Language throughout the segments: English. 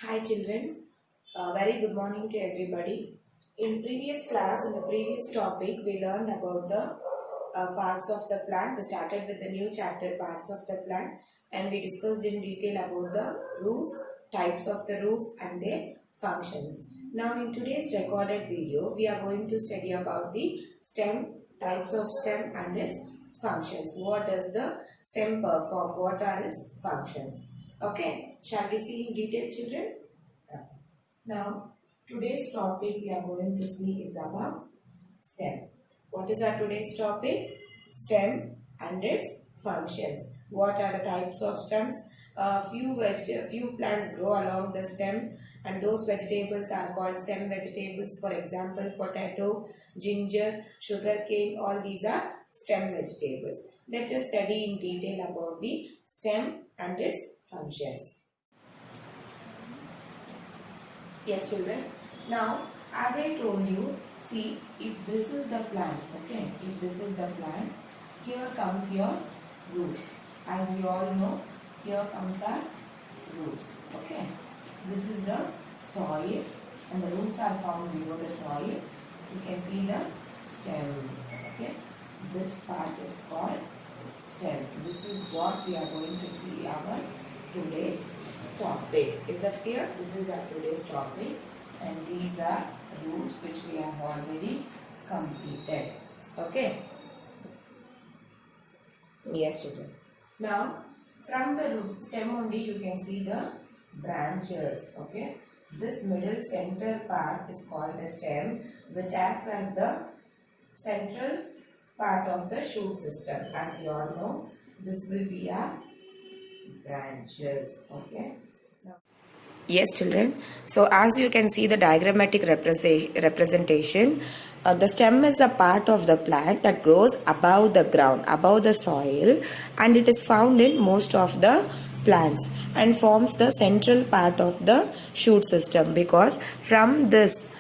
Hi children, very good morning to everybody. In previous class, in the previous topic, we learned about the parts of the plant. We started with the new chapter, parts of the plant, and we discussed in detail about the roots, types of the roots and their functions. Now in today's recorded video, we are going to study about the stem, types of stem and its functions. What does the stem perform? What are its functions? Okay, shall we see in detail children? Now, today's topic we are going to see is about stem. What is our today's topic? Stem and its functions. What are the types of stems? Few plants grow along the stem, and those vegetables are called stem vegetables. For example, potato, ginger, sugarcane, all these are stem vegetables. Let us study in detail about the stem and its functions. Yes, children. Now, as I told you, see, if this is the plant, okay, if this is the plant, here comes your roots. As we all know, here comes our roots, okay. This is the soil, and the roots are found below the soil. You can see the stem, okay. This part is called stem. This is what we are going to see our today's topic. Is that clear? This is our today's topic, and these are roots which we have already completed. Okay. Yes, children. Now, from the root stem only you can see the branches. Okay. This middle center part is called the stem, which acts as the central part of the shoot system. As we all know, this will be our branches. Okay. Yes, children. So as you can see the diagrammatic representation, the stem is a part of the plant that grows above the ground, above the soil, and it is found in most of the plants and forms the central part of the shoot system, because from this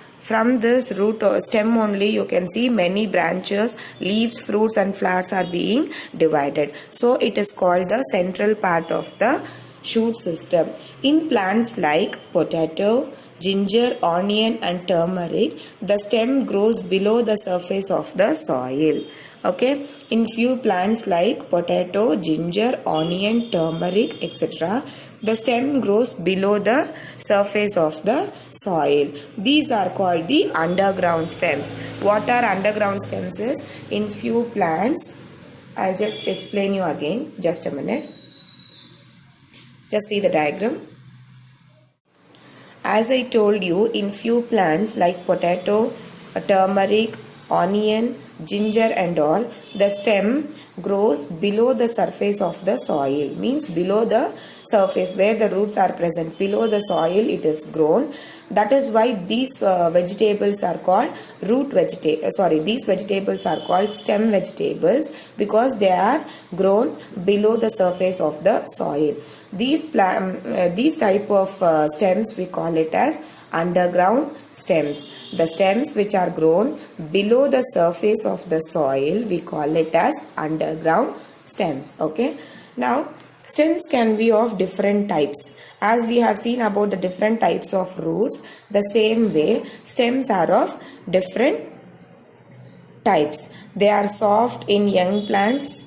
root or stem only you can see many branches, leaves, fruits and flowers are being divided. So it is called the central part of the shoot system. In plants like potato, ginger, onion and turmeric, the stem grows below the surface of the soil. Okay, in few plants like potato, ginger, onion, turmeric, etc., the stem grows below the surface of the soil. These are called the underground stems. What are underground stems is, in few plants, I'll just explain you again, just a minute. Just see the diagram. As I told you, in few plants like potato, turmeric, onion, ginger and all, the stem grows below the surface of the soil. Means below the surface where the roots are present. Below the soil it is grown. That is why these vegetables are called these vegetables are called stem vegetables, because they are grown below the surface of the soil. These type of stems we call it as underground stems. The stems which are grown below the surface of the soil, we call it as underground stems. Okay. Now, stems can be of different types. As we have seen about the different types of roots, the same way stems are of different types. They are soft in young plants,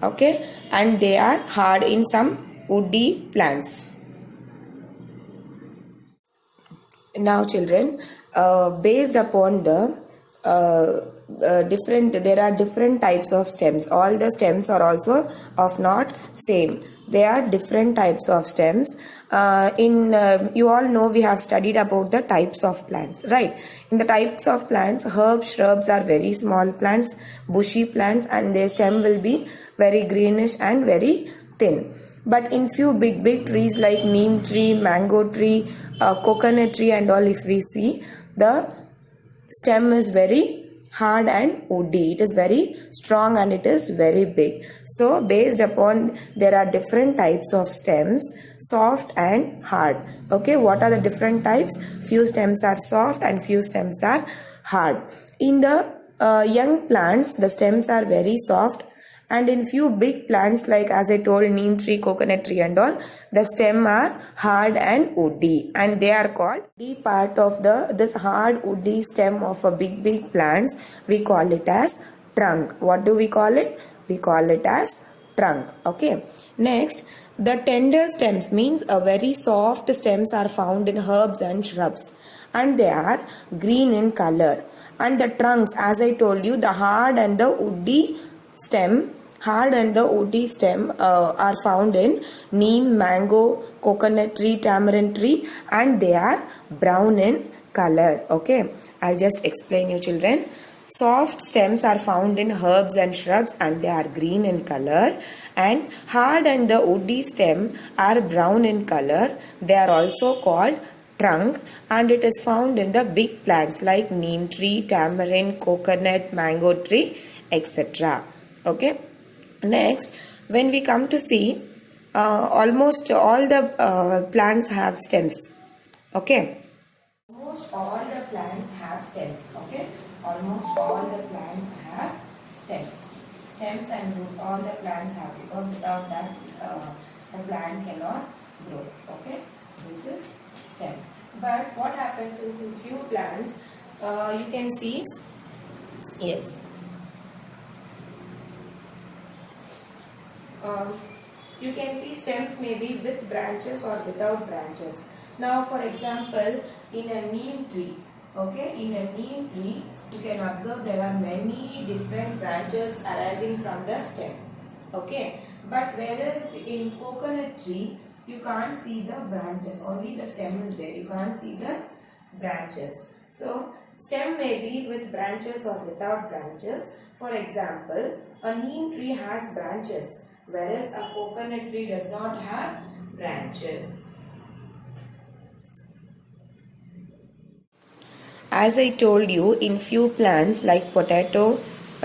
okay, and they are hard in some woody plants. Now children, based upon the there are different types of stems. All the stems are also of not same. There are different types of stems. You all know we have studied about the types of plants, right? In the types of plants, herbs, shrubs are very small plants, bushy plants, and their stem will be very greenish and very thin. But in few big trees like neem tree, mango tree, coconut tree and all, if we see, the stem is very hard and woody. It is very strong and it is very big. So based upon, there are different types of stems, soft and hard. Okay, what are the different types? Few stems are soft and few stems are hard. In the young plants, the stems are very soft And in few big plants like as I told neem tree, coconut tree and all, the stem are hard and woody, and they are called the part of this hard woody stem of a big plants. We call it as trunk. What do we call it? We call it as trunk. Okay. Next, the tender stems means a very soft stems are found in herbs and shrubs, and they are green in color. And the trunks, as I told you, the hard and the woody stem are found in neem, mango, coconut tree, tamarind tree, and they are brown in color. Okay, I'll just explain you children. Soft stems are found in herbs and shrubs and they are green in color, and hard and the woody stem are brown in color. They are also called trunk, and it is found in the big plants like neem tree, tamarind, coconut, mango tree, etc. Okay. Next, when we come to see, almost all the plants have stems. Okay. Almost all the plants have stems. Okay. Almost all the plants have stems. Stems and roots, all the plants have, because without that the plant cannot grow. Okay. This is stem. But what happens is in few plants, you can see, yes. You can see stems may be with branches or without branches. Now for example, in a neem tree, okay, in a neem tree, you can observe there are many different branches arising from the stem. Okay, but whereas in coconut tree, you can't see the branches, only the stem is there, you can't see the branches. So stem may be with branches or without branches. For example, a neem tree has branches, whereas a coconut tree does not have branches. As I told you, in few plants like potato,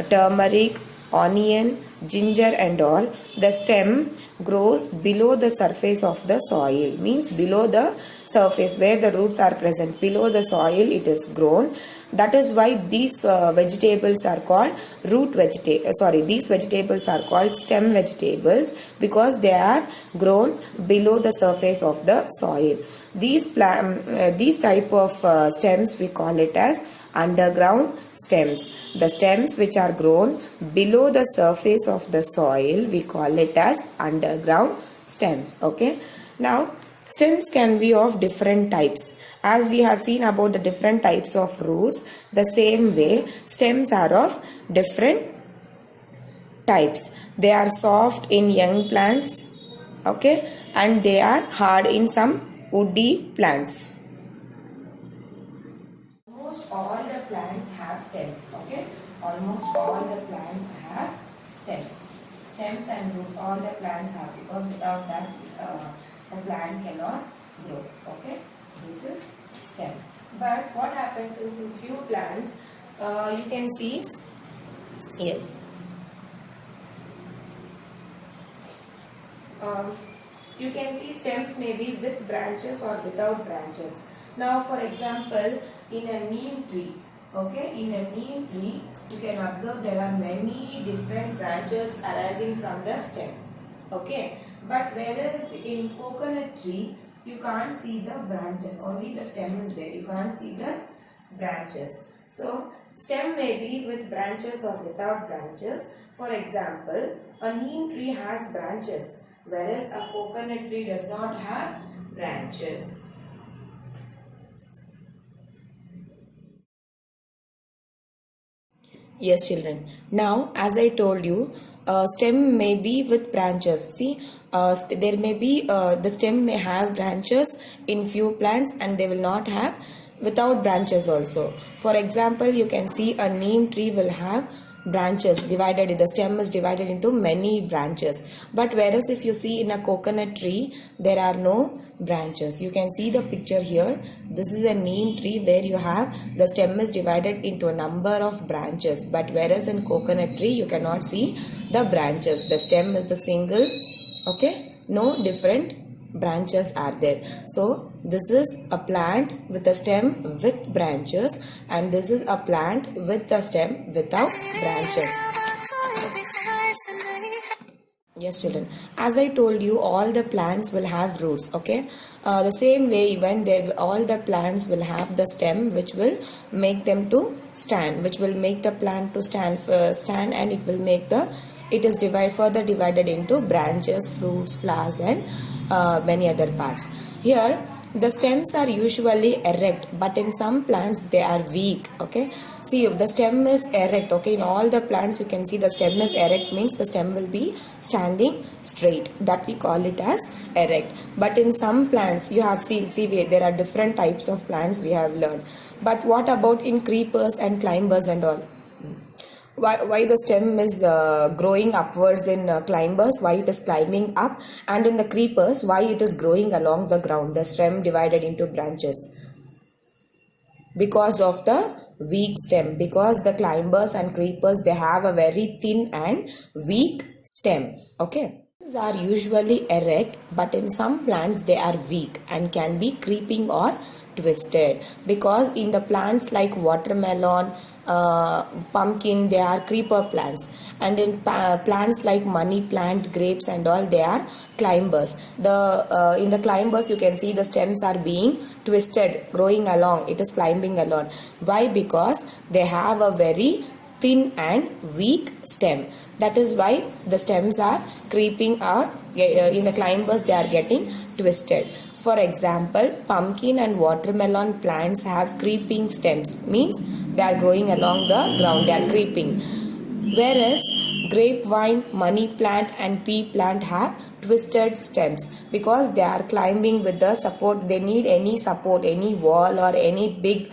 turmeric, onion, ginger and all, the stem grows below the surface of the soil, means below the surface where the roots are present, below the soil it is grown. That is why these vegetables are called these vegetables are called stem vegetables, because they are grown below the surface of the soil. These type of stems we call it as underground stems. The stems which are grown below the surface of the soil, we call it as underground stems. Okay. Now stems can be of different types. As we have seen about the different types of roots, the same way stems are of different types. They are soft in young plants, okay, and they are hard in some woody plants. Almost all the plants have stems, okay. Almost all the plants have stems. Stems and roots, all the plants have, because without that the plant cannot grow, okay. This is stem. But what happens is in few plants, you can see, yes, you can see stems may be with branches or without branches. Now for example, in a neem tree, okay, in a neem tree, you can observe there are many different branches arising from the stem, okay. But whereas in coconut tree, you can't see the branches, only the stem is there, you can't see the branches. So stem may be with branches or without branches. For example, a neem tree has branches, whereas a coconut tree does not have branches. Yes children, now as I told you, stem may be with branches. See, there may be the stem may have branches in few plants, and they will not have without branches also. For example, you can see a neem tree will have branches divided, the stem is divided into many branches. But whereas if you see in a coconut tree, there are no branches. You can see the picture here. This is a neem tree where you have the stem is divided into a number of branches. But whereas in coconut tree, you cannot see the branches. The stem is the single, okay, no different branches are there. So this is a plant with a stem with branches, and this is a plant with a stem without branches. Yes, children. As I told you, all the plants will have roots. Okay. The same way, even all the plants will have the stem, which will make them to stand, which will make the plant to stand, and it will make it is further divided into branches, fruits, flowers, and many other parts. Here, the stems are usually erect, but in some plants they are weak. Okay, see, if the stem is erect, okay, in all the plants you can see the stem is erect, means the stem will be standing straight. That we call it as erect. But in some plants you have seen, there are different types of plants we have learned. But what about in creepers and climbers and all? Why the stem is growing upwards in climbers, why it is climbing up, and in the creepers why it is growing along the ground, the stem divided into branches? Because of the weak stem, because the climbers and creepers, they have a very thin and weak stem. Okay, stems are usually erect, but in some plants they are weak and can be creeping or twisted, because in the plants like watermelon, pumpkin, they are creeper plants, and in plants like money plant, grapes and all, they are climbers. In the climbers you can see the stems are being twisted, growing along, it is climbing along. Why? Because they have a very thin and weak stem. That is why the stems are creeping, or in the climbers they are getting twisted. For example, pumpkin and watermelon plants have creeping stems, means they are growing along the ground, they are creeping. Whereas grapevine, money plant and pea plant have twisted stems, because they are climbing with the support. They need any support, any wall or any big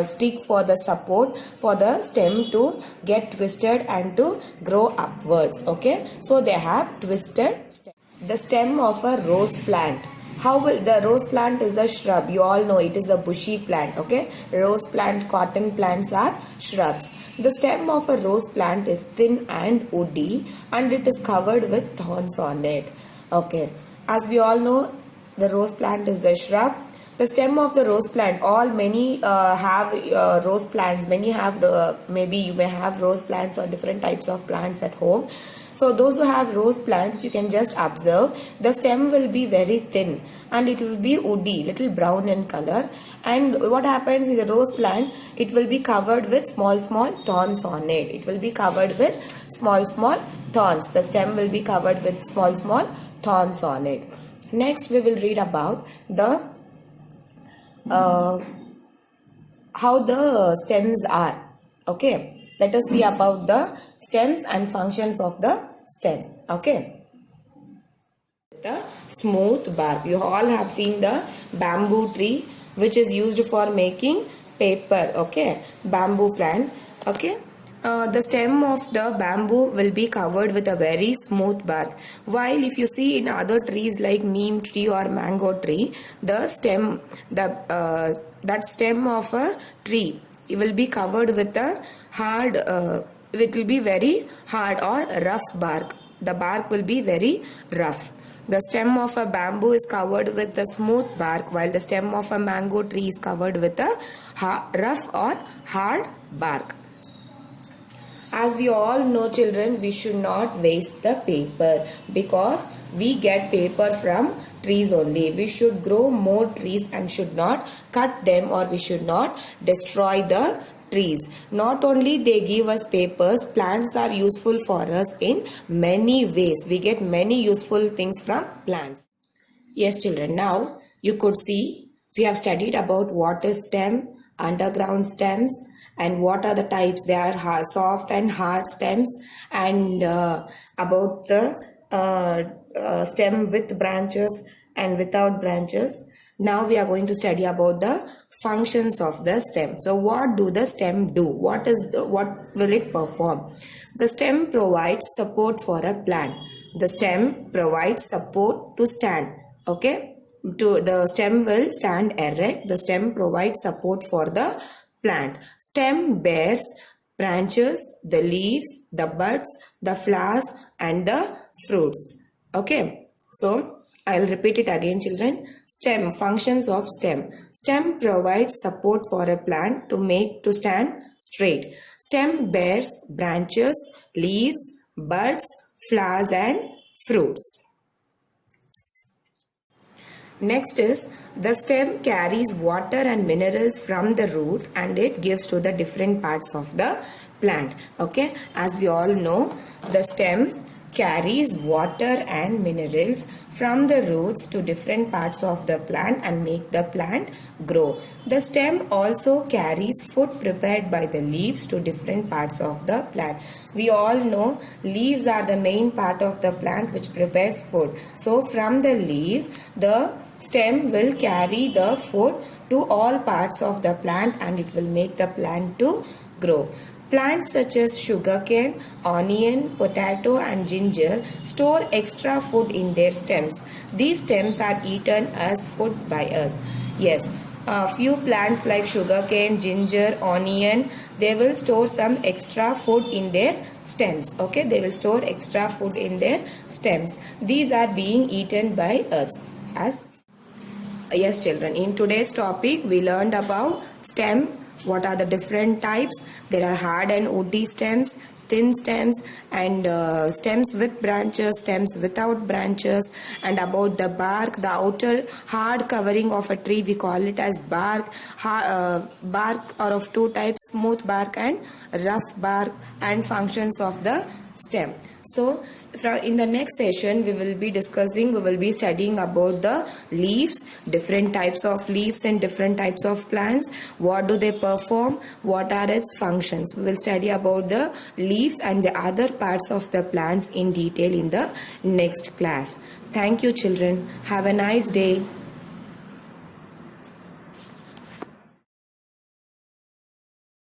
stick for the support for the stem to get twisted and to grow upwards. Okay, so they have twisted stems. The stem of a rose plant. How will the rose plant is a shrub? You all know it is a bushy plant. Okay, rose plant, cotton plants are shrubs. The stem of a rose plant is thin and woody, and it is covered with thorns on it. Okay, as we all know, the rose plant is a shrub. The stem of the rose plant, many have rose plants. Many have, maybe you may have rose plants or different types of plants at home. So those who have rose plants, you can just observe the stem will be very thin and it will be woody, little brown in color. And what happens in the rose plant, it will be covered with small thorns on it. It will be covered with small thorns. The stem will be covered with small thorns on it. Next we will read about the how the stems are. Okay, let us see about the stems and functions of the stem. Okay, the smooth bark. You all have seen the bamboo tree, which is used for making paper. Okay, bamboo plant. Okay, the stem of the bamboo will be covered with a very smooth bark, while if you see in other trees like neem tree or mango tree, the stem, that stem of a tree, it will be covered with a hard, it will be very hard or rough bark. The bark will be very rough. The stem of a bamboo is covered with a smooth bark, while the stem of a mango tree is covered with a rough or hard bark. As we all know, children, we should not waste the paper, because we get paper from trees only. We should grow more trees and should not cut them, or we should not destroy the trees. Not only they give us papers, plants are useful for us in many ways. We get many useful things from plants. Yes, children, now you could see we have studied about what is stem, underground stems, and what are the types. They are soft and hard stems, and about the stem with branches and without branches. Now we are going to study about the functions of the stem. So what do the stem do? What will it perform? The stem provides support for a plant. The stem provides support to stand. Okay, the stem will stand erect. The stem provides support for the plant. Stem bears branches, the leaves, the buds, the flowers and the fruits. Okay, so I'll repeat it again, children. Stem, functions of stem. Stem provides support for a plant to stand straight. Stem bears branches, leaves, buds, flowers and fruits. Next is the stem carries water and minerals from the roots and it gives to the different parts of the plant. Okay, as we all know, the stem carries water and minerals from the roots to different parts of the plant and make the plant grow. The stem also carries food prepared by the leaves to different parts of the plant. We all know leaves are the main part of the plant which prepares food. So from the leaves, the stem will carry the food to all parts of the plant and it will make the plant to grow. Plants such as sugarcane, onion, potato and ginger store extra food in their stems. These stems are eaten as food by us. Yes, a few plants like sugarcane, ginger, onion, they will store some extra food in their stems. Okay, they will store extra food in their stems. These are being eaten by us as yes children, in today's topic we learned about stem. What are the different types? There are hard and woody stems, thin stems and stems with branches, stems without branches, and about the bark, the outer hard covering of a tree we call it as bark. Bark are of two types, smooth bark and rough bark, and functions of the stem. So in the next session we will be studying about the leaves, different types of leaves and different types of plants. What do they perform? What are its functions? We will study about the leaves and the other parts of the plants in detail in the next class. Thank you children. Have a nice day.